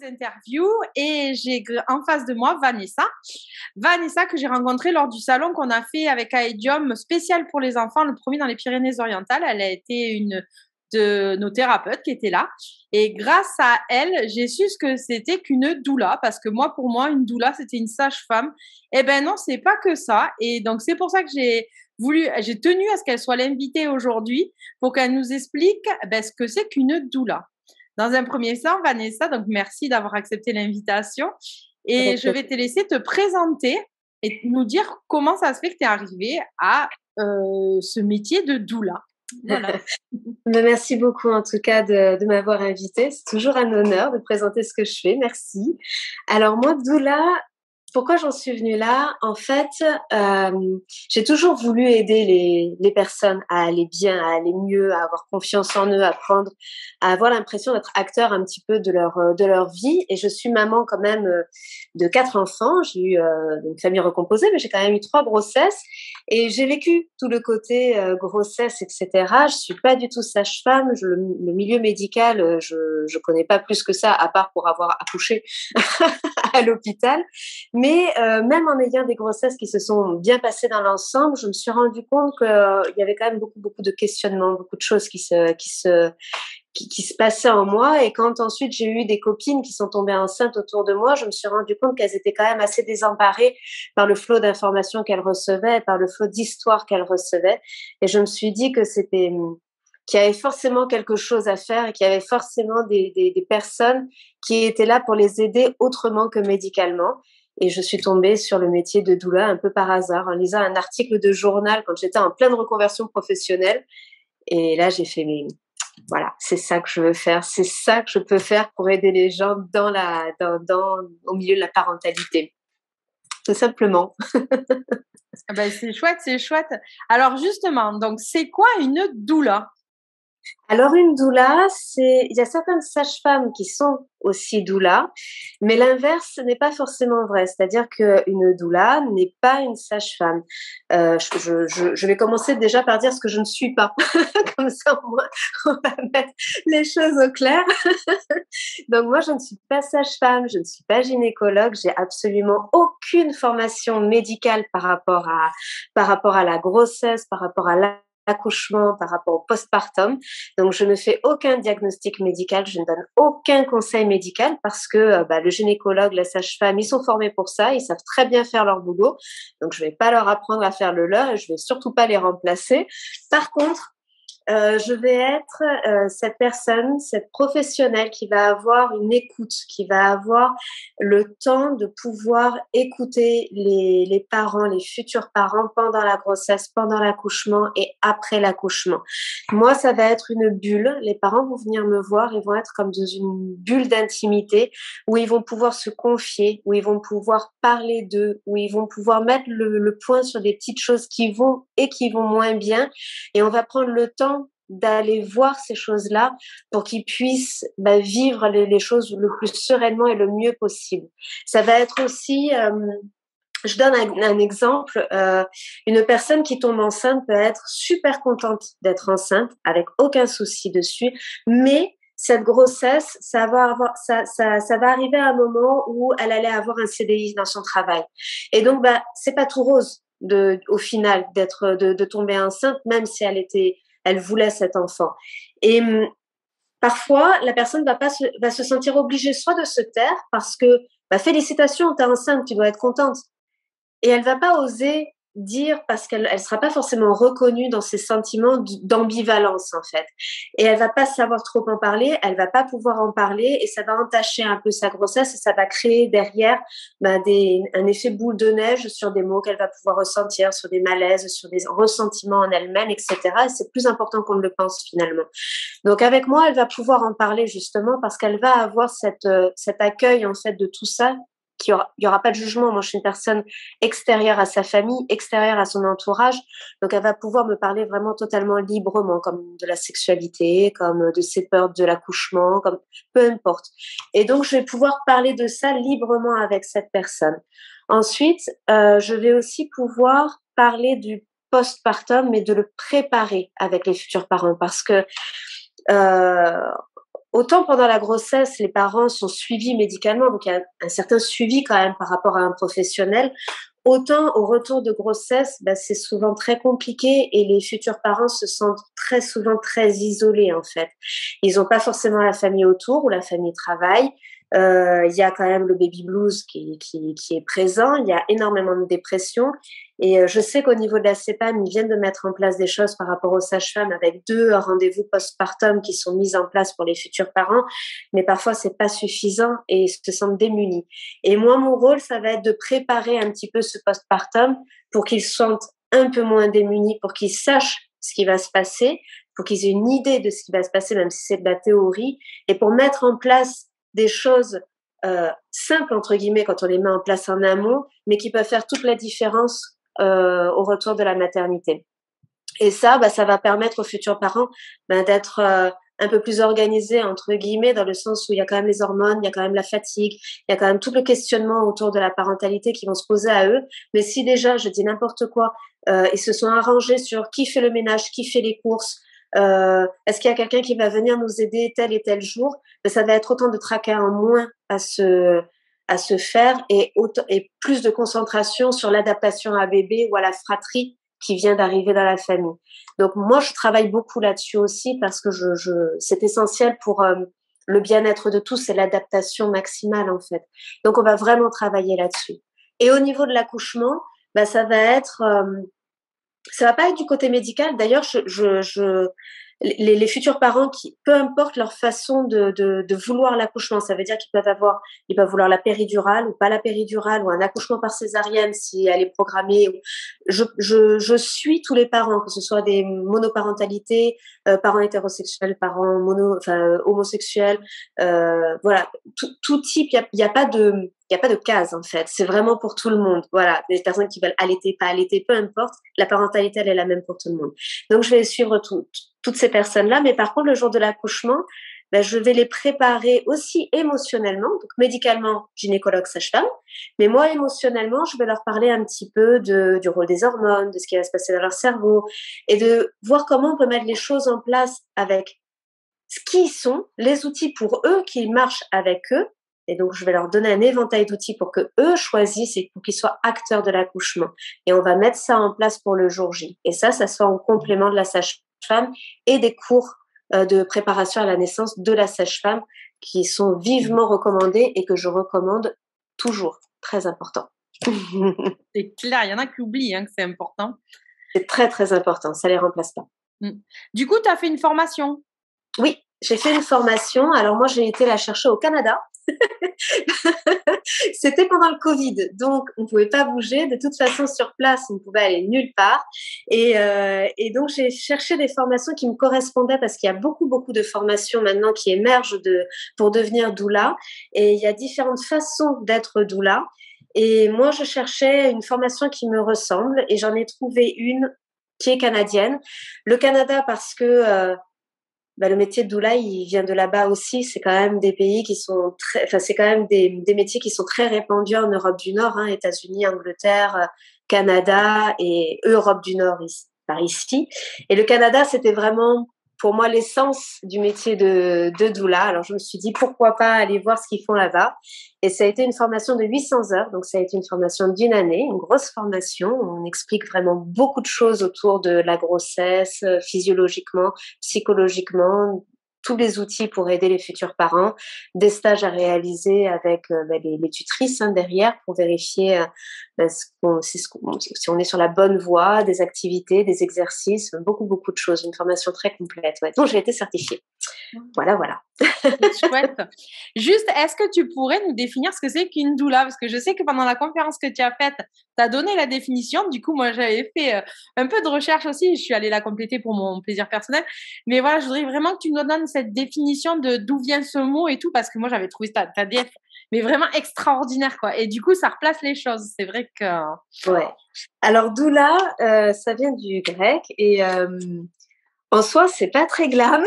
interview et j'ai en face de moi Vanessa. Vanessa que j'ai rencontrée lors du salon qu'on a fait avec Aedium spécial pour les enfants, le premier dans les Pyrénées-Orientales. Elle a été une de nos thérapeutes qui était là. Et grâce à elle, j'ai su ce que c'était qu'une doula, parce que moi, pour moi, une doula, c'était une sage-femme. Eh ben non, c'est pas que ça. Et donc, c'est pour ça que j'ai tenu à ce qu'elle soit l'invitée aujourd'hui pour qu'elle nous explique ce que c'est qu'une doula. Dans un premier temps, Vanessa, donc merci d'avoir accepté l'invitation. Et je vais te laisser te présenter et nous dire comment ça se fait que tu es arrivée à ce métier de doula. Voilà. Merci beaucoup en tout cas de m'avoir invitée. C'est toujours un honneur de présenter ce que je fais. Merci. Alors moi, doula, pourquoi j'en suis venue là? En fait, j'ai toujours voulu aider les personnes à aller bien, à aller mieux, à avoir confiance en eux, à avoir l'impression d'être acteur un petit peu de leur vie. Et je suis maman quand même de 4 enfants. J'ai eu une famille recomposée, mais j'ai quand même eu 3 grossesses. Et j'ai vécu tout le côté grossesse, etc. Je suis pas du tout sage-femme. Le milieu médical, je connais pas plus que ça, à part pour avoir accouché à l'hôpital. Mais même en ayant des grossesses qui se sont bien passées dans l'ensemble, je me suis rendu compte qu'il y avait quand même beaucoup de questionnements, beaucoup de choses qui se passaient en moi. Et quand ensuite j'ai eu des copines qui sont tombées enceintes autour de moi, je me suis rendu compte qu'elles étaient quand même assez désemparées par le flot d'informations qu'elles recevaient, par le flot d'histoires qu'elles recevaient. Et je me suis dit qu'il y avait forcément quelque chose à faire et qu'il y avait forcément des personnes qui étaient là pour les aider autrement que médicalement. Et je suis tombée sur le métier de doula un peu par hasard, en lisant un article de journal quand j'étais en pleine reconversion professionnelle. Et là, j'ai fait, mais voilà, c'est ça que je veux faire, c'est ça que je peux faire pour aider les gens au milieu de la parentalité. Tout simplement. C'est chouette, c'est chouette. Alors justement, donc c'est quoi une doula? Alors une doula, il y a certaines sages-femmes qui sont aussi doula, mais l'inverse n'est pas forcément vrai. C'est-à-dire qu'une doula n'est pas une sage-femme. Je vais commencer déjà par dire ce que je ne suis pas. Comme ça, au moins, on va mettre les choses au clair. Donc moi, je ne suis pas sage-femme, je ne suis pas gynécologue, j'ai absolument aucune formation médicale par rapport à la grossesse, par rapport à l'accouchement, par rapport au postpartum. Donc, je ne fais aucun diagnostic médical, je ne donne aucun conseil médical parce que le gynécologue, la sage-femme, ils sont formés pour ça, ils savent très bien faire leur boulot. Donc, je ne vais pas leur apprendre à faire le leur et je ne vais surtout pas les remplacer. Par contre, je vais être cette personne, cette professionnelle qui va avoir une écoute, qui va avoir le temps de pouvoir écouter les parents, les futurs parents pendant la grossesse, pendant l'accouchement et après l'accouchement. Moi, ça va être une bulle. Les parents vont venir me voir, ils vont être comme dans une bulle d'intimité où ils vont pouvoir se confier, où ils vont pouvoir parler d'eux, où ils vont pouvoir mettre le point sur des petites choses qui vont et qui vont moins bien. Et on va prendre le temps d'aller voir ces choses-là pour qu'ils puissent vivre les choses le plus sereinement et le mieux possible. Ça va être aussi, je donne un exemple, une personne qui tombe enceinte peut être super contente d'être enceinte avec aucun souci dessus, mais cette grossesse, ça va arriver à un moment où elle allait avoir un CDI dans son travail. Et donc, c'est pas tout rose au final de tomber enceinte, même si elle voulait cet enfant. Et parfois, la personne va se sentir obligée soit de se taire parce que félicitations, t'es enceinte, tu dois être contente. Et elle va pas oser dire parce qu'elle sera pas forcément reconnue dans ses sentiments d'ambivalence en fait. Et elle va pas savoir trop en parler, elle va pas pouvoir en parler et ça va entacher un peu sa grossesse et ça va créer derrière un effet boule de neige sur des mots qu'elle va pouvoir ressentir, sur des malaises, sur des ressentiments en elle-même, etc. Et c'est plus important qu'on ne le pense finalement. Donc avec moi, elle va pouvoir en parler justement parce qu'elle va avoir cet accueil en fait de tout ça. Il y aura pas de jugement. Moi, je suis une personne extérieure à sa famille, extérieure à son entourage. Donc, elle va pouvoir me parler vraiment totalement librement, comme de la sexualité, comme de ses peurs de l'accouchement, comme peu importe. Et donc, je vais pouvoir parler de ça librement avec cette personne. Ensuite, je vais aussi pouvoir parler du postpartum, mais de le préparer avec les futurs parents parce que autant pendant la grossesse, les parents sont suivis médicalement, donc il y a un certain suivi quand même par rapport à un professionnel. Autant au retour de grossesse, c'est souvent très compliqué et les futurs parents se sentent très souvent très isolés en fait. Ils n'ont pas forcément la famille autour ou la famille travaille. Il y a quand même le baby blues qui est présent. Il y a énormément de dépression. Et je sais qu'au niveau de la CEPAM, ils viennent de mettre en place des choses par rapport aux sages-femmes avec 2 rendez-vous postpartum qui sont mis en place pour les futurs parents. Mais parfois, c'est pas suffisant et ils se sentent démunis. Et moi, mon rôle, ça va être de préparer un petit peu ce postpartum pour qu'ils se sentent un peu moins démunis, pour qu'ils sachent ce qui va se passer, pour qu'ils aient une idée de ce qui va se passer, même si c'est de la théorie, et pour mettre en place des choses simples, entre guillemets, quand on les met en place en amont, mais qui peuvent faire toute la différence au retour de la maternité. Et ça, ça va permettre aux futurs parents d'être un peu plus organisés, entre guillemets, dans le sens où il y a quand même les hormones, il y a quand même la fatigue, il y a quand même tout le questionnement autour de la parentalité qui vont se poser à eux. Mais si déjà, je dis n'importe quoi, ils se sont arrangés sur qui fait le ménage, qui fait les courses, est-ce qu'il y a quelqu'un qui va venir nous aider tel et tel jour, ça va être autant de tracas en moins à se faire et plus de concentration sur l'adaptation à bébé ou à la fratrie qui vient d'arriver dans la famille. Donc moi, je travaille beaucoup là-dessus aussi parce que c'est essentiel pour le bien-être de tous et l'adaptation maximale en fait. Donc on va vraiment travailler là-dessus. Et au niveau de l'accouchement, ça va pas être du côté médical. D'ailleurs, les futurs parents peu importe leur façon de vouloir l'accouchement, ça veut dire ils peuvent vouloir la péridurale ou pas la péridurale ou un accouchement par césarienne si elle est programmée. Je suis tous les parents, que ce soit des monoparentalités, parents hétérosexuels, parents homosexuels, voilà, tout type. Il y a pas de case en fait. C'est vraiment pour tout le monde. Voilà, les personnes qui veulent allaiter, pas allaiter, peu importe. La parentalité, elle est la même pour tout le monde. Donc je vais suivre toutes ces personnes-là, mais par contre le jour de l'accouchement, je vais les préparer aussi émotionnellement, donc médicalement gynécologue sage-femme, mais moi émotionnellement je vais leur parler un petit peu du rôle des hormones, de ce qui va se passer dans leur cerveau et de voir comment on peut mettre les choses en place avec ce qui sont les outils pour eux qui marchent avec eux. Et donc, je vais leur donner un éventail d'outils pour que eux choisissent et pour qu'ils soient acteurs de l'accouchement. Et on va mettre ça en place pour le jour J. Et ça soit en complément de la sage-femme et des cours de préparation à la naissance de la sage-femme qui sont vivement recommandés et que je recommande toujours. Très important. C'est clair, il y en a qui oublient que c'est important. C'est très, très important. Ça ne les remplace pas. Du coup, tu as fait une formation? Oui, j'ai fait une formation. Alors moi, j'ai été la chercher au Canada. C'était pendant le Covid, donc on ne pouvait pas bouger. De toute façon, sur place, on ne pouvait aller nulle part. Et donc, j'ai cherché des formations qui me correspondaient parce qu'il y a beaucoup, beaucoup de formations maintenant qui émergent pour devenir doula. Et il y a différentes façons d'être doula. Et moi, je cherchais une formation qui me ressemble et j'en ai trouvé une qui est canadienne. Le Canada parce que le métier de doula, il vient de là-bas aussi. C'est quand même des pays qui sont c'est quand même des métiers qui sont très répandus en Europe du Nord, États-Unis, Angleterre, Canada et Europe du Nord par ici. Et le Canada, c'était vraiment pour moi l'essence du métier de doula. Alors je me suis dit pourquoi pas aller voir ce qu'ils font là-bas. Et ça a été une formation de 800 heures. Donc ça a été une formation d'1 année, une grosse formation. On explique vraiment beaucoup de choses autour de la grossesse, physiologiquement, psychologiquement, tous les outils pour aider les futurs parents, des stages à réaliser avec les tutrices derrière pour vérifier si on est sur la bonne voie, des activités, des exercices, beaucoup, beaucoup de choses. Une formation très complète. Ouais. Donc, j'ai été certifiée. Voilà. C'est chouette. Juste, est-ce que tu pourrais nous définir ce que c'est qu'une doula? Parce que je sais que pendant la conférence que tu as faite, tu as donné la définition. Du coup, moi, j'avais fait un peu de recherche aussi. Je suis allée la compléter pour mon plaisir personnel. Mais voilà, je voudrais vraiment que tu nous donnes cette définition de d'où vient ce mot et tout, parce que moi, j'avais trouvé ta DF mais vraiment extraordinaire, quoi. Et du coup, ça replace les choses. C'est vrai que… Ouais. Alors, doula, ça vient du grec et en soi, c'est pas très glam.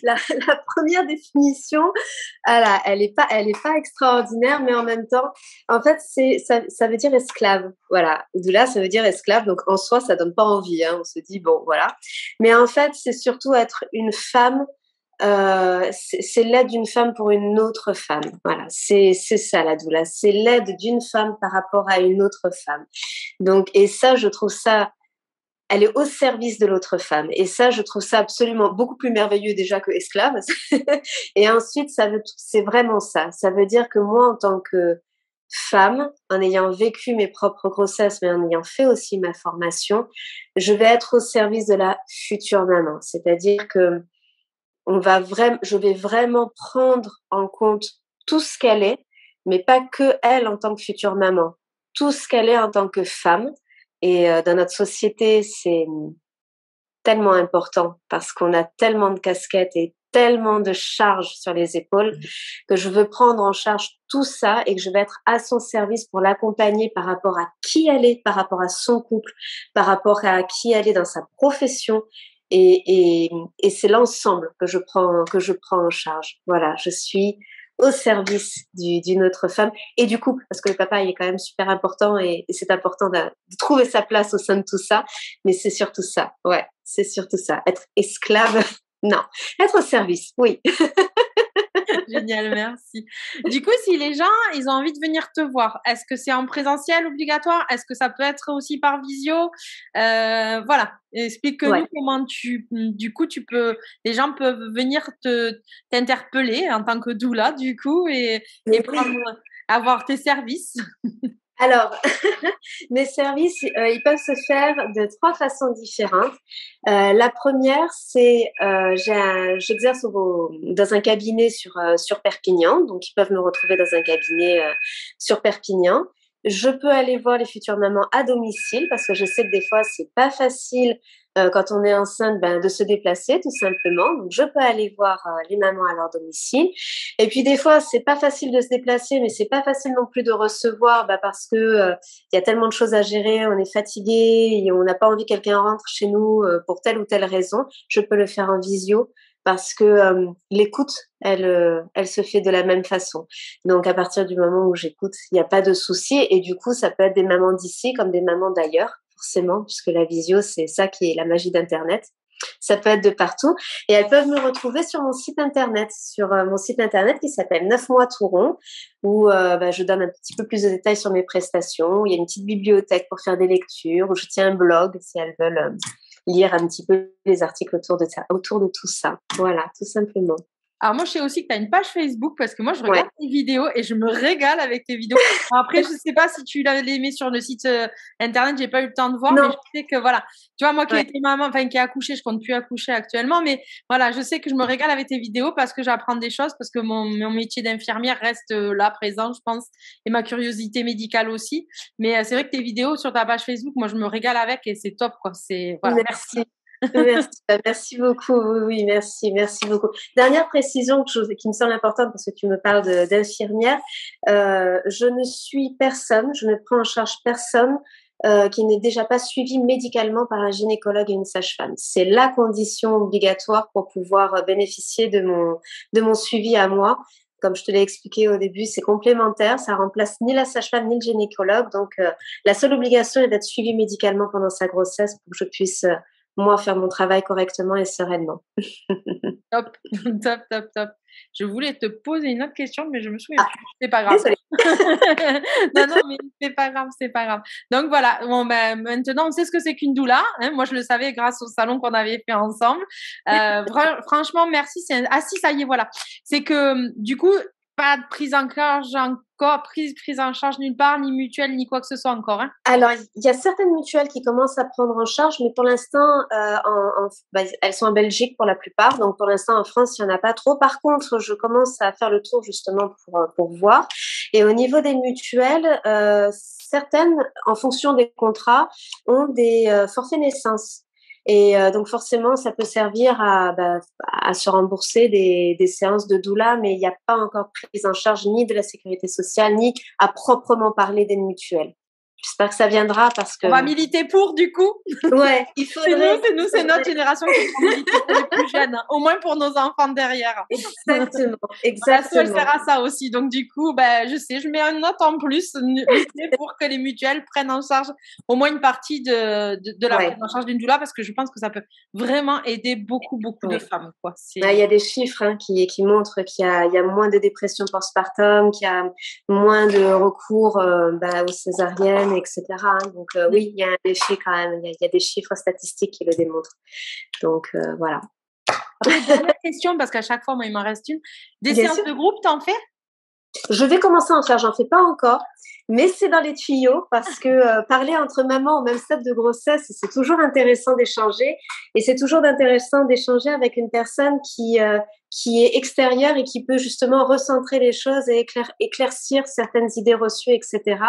La première définition, elle est pas extraordinaire, mais en même temps, en fait, ça veut dire esclave. Voilà. Doula, ça veut dire esclave. Donc, en soi, ça donne pas envie. On se dit, bon, voilà. Mais en fait, c'est surtout être une femme c'est l'aide d'une femme pour une autre femme. Voilà, c'est ça la doula. C'est l'aide d'une femme par rapport à une autre femme. Donc, et ça, je trouve ça, elle est au service de l'autre femme. Et ça, je trouve ça absolument beaucoup plus merveilleux déjà que esclave. Et ensuite, c'est vraiment ça. Ça veut dire que moi, en tant que femme, en ayant vécu mes propres grossesses, mais en ayant fait aussi ma formation, je vais être au service de la future maman. C'est-à-dire que je vais vraiment prendre en compte tout ce qu'elle est, mais pas que elle en tant que future maman, tout ce qu'elle est en tant que femme. Et dans notre société, c'est tellement important parce qu'on a tellement de casquettes et tellement de charges sur les épaules que je veux prendre en charge tout ça et que je vais être à son service pour l'accompagner par rapport à qui elle est, par rapport à son couple, par rapport à qui elle est dans sa profession. Et c'est l'ensemble que je prends en charge. Voilà, je suis au service d'une autre femme et du couple, parce que le papa il est quand même super important et c'est important de trouver sa place au sein de tout ça. Mais c'est surtout ça, ouais, c'est surtout ça. Être esclave, non. Être au service, oui. Génial, merci. Du coup, si les gens, ils ont envie de venir te voir, est-ce que c'est en présentiel obligatoire? Est-ce que ça peut être aussi par visio? Voilà, explique-nous Ouais. comment du coup, les gens peuvent venir t'interpeller en tant que doula, du coup, et Oui. avoir tes services. Alors, mes services, ils peuvent se faire de 3 façons différentes. La première, c'est, j'exerce dans un cabinet sur Perpignan, donc ils peuvent me retrouver dans un cabinet, sur Perpignan. Je peux aller voir les futures mamans à domicile parce que je sais que des fois, c'est pas facile, quand on est enceinte, de se déplacer tout simplement. Donc je peux aller voir, les mamans à leur domicile. Et puis des fois, c'est pas facile de se déplacer, mais c'est pas facile non plus de recevoir, parce que il y a tellement de choses à gérer, on est fatigué et on n'a pas envie que quelqu'un rentre chez nous pour telle ou telle raison. Je peux le faire en visio parce que l'écoute, elle se fait de la même façon. Donc à partir du moment où j'écoute, il n'y a pas de souci et du coup, ça peut être des mamans d'ici comme des mamans d'ailleurs, forcément, puisque la visio, c'est ça qui est la magie d'Internet. Ça peut être de partout. Et elles peuvent me retrouver sur mon site internet, qui s'appelle 9 mois tout rond, où je donne un petit peu plus de détails sur mes prestations. Il y a une petite bibliothèque pour faire des lectures, où je tiens un blog si elles veulent lire un petit peu les articles autour de tout ça. Voilà, tout simplement. Alors moi, je sais aussi que tu as une page Facebook parce que moi, je Ouais. regarde tes vidéos et je me régale avec tes vidéos. Après, je sais pas si tu l'avais mis sur le site internet, j'ai pas eu le temps de voir, mais Non. je sais que voilà, tu vois, moi qui ai Ouais. été maman, enfin qui a accouché, je compte plus accoucher actuellement, mais voilà, je sais que je me régale avec tes vidéos parce que j'apprends des choses, parce que mon métier d'infirmière reste là présent, je pense, et ma curiosité médicale aussi. Mais c'est vrai que tes vidéos sur ta page Facebook, moi, je me régale avec et c'est top, quoi. C'est voilà, merci. Merci. Merci, merci beaucoup. Oui, oui, merci beaucoup. Dernière précision qui me semble importante parce que tu me parles d'infirmière. Je ne suis personne, je ne prends en charge personne qui n'est déjà pas suivi médicalement par un gynécologue et une sage-femme. C'est la condition obligatoire pour pouvoir bénéficier de mon suivi à moi. Comme je te l'ai expliqué au début, c'est complémentaire, ça remplace ni la sage-femme ni le gynécologue. Donc, la seule obligation est d'être suivi médicalement pendant sa grossesse pour que je puisse moi, faire mon travail correctement et sereinement. Top, top, top, top. Je voulais te poser une autre question, mais je me souviens Ah, plus. C'est pas grave. désolée. Non, non, mais c'est pas grave, c'est pas grave. Donc voilà, bon, maintenant, on sait ce que c'est qu'une doula. Hein. Moi, je le savais grâce au salon qu'on avait fait ensemble. Franchement, merci. Ah si, ça y est, voilà. C'est que du coup, pas de prise en charge encore, prise en charge nulle part, ni mutuelle, ni quoi que ce soit encore. Hein. Alors, il y a certaines mutuelles qui commencent à prendre en charge, mais pour l'instant, elles sont en Belgique pour la plupart. Donc, pour l'instant, en France, il n'y en a pas trop. Par contre, je commence à faire le tour justement pour voir. Et au niveau des mutuelles, certaines, en fonction des contrats, ont des forfaits naissance. Et donc forcément, ça peut servir à se rembourser des séances de doula, mais il n'y a pas encore prise en charge ni de la sécurité sociale, ni à proprement parler des mutuelles. J'espère que ça viendra parce que... On va militer pour, du coup. Ouais, il faudrait... C'est notre génération qui va militer pour les plus jeunes, hein. Au moins pour nos enfants derrière. Exactement, Voilà, elle sert à ça aussi. Donc, du coup, je sais, je mets une note en plus pour que les mutuelles prennent en charge au moins une partie de la prise en charge d'une doula, parce que je pense que ça peut vraiment aider beaucoup de femmes, quoi. Il y a des chiffres qui montrent qu'il y a moins de dépression postpartum, qu'il y a moins de recours aux césariennes, etc. Donc, oui, il y a un défi quand même. Il y a des chiffres statistiques qui le démontrent. Donc, voilà. Après, dernière question, parce qu'à chaque fois, moi, il m'en reste une. Des séances de groupe, t'en fais? Je vais commencer à en faire, j'en fais pas encore, mais c'est dans les tuyaux parce que parler entre mamans au même stade de grossesse, c'est toujours intéressant d'échanger et c'est toujours intéressant d'échanger avec une personne qui est extérieure et qui peut justement recentrer les choses et éclaircir certaines idées reçues, etc.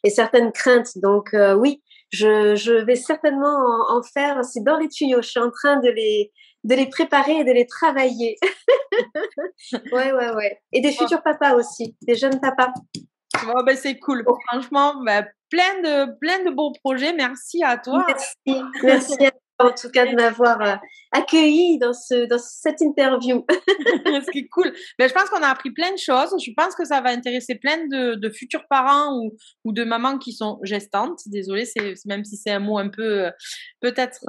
et certaines craintes. Donc oui, je vais certainement en faire, c'est dans les tuyaux, je suis en train de les préparer et de les travailler. Ouais. Et des futurs papas aussi, des jeunes papas. C'est cool. Franchement, plein de beaux projets. Merci à toi. Merci à toi, en tout cas, de m'avoir accueilli dans cette interview. Ce qui est cool. Je pense qu'on a appris plein de choses. Je pense que ça va intéresser plein de futurs parents ou de mamans qui sont gestantes. Désolée, même si c'est un mot un peu peut-être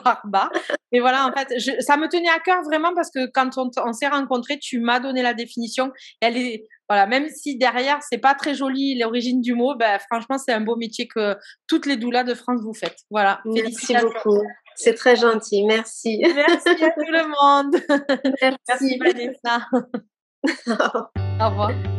barbare. Mais voilà, en fait, ça me tenait à cœur vraiment parce que quand on s'est rencontrés, tu m'as donné la définition. Elle est, voilà, même si derrière, c'est pas très joli l'origine du mot, franchement, c'est un beau métier que toutes les doulas de France vous faites. Voilà. Merci beaucoup. C'est très gentil. Merci. Merci à tout le monde. Merci Vanessa. Au revoir.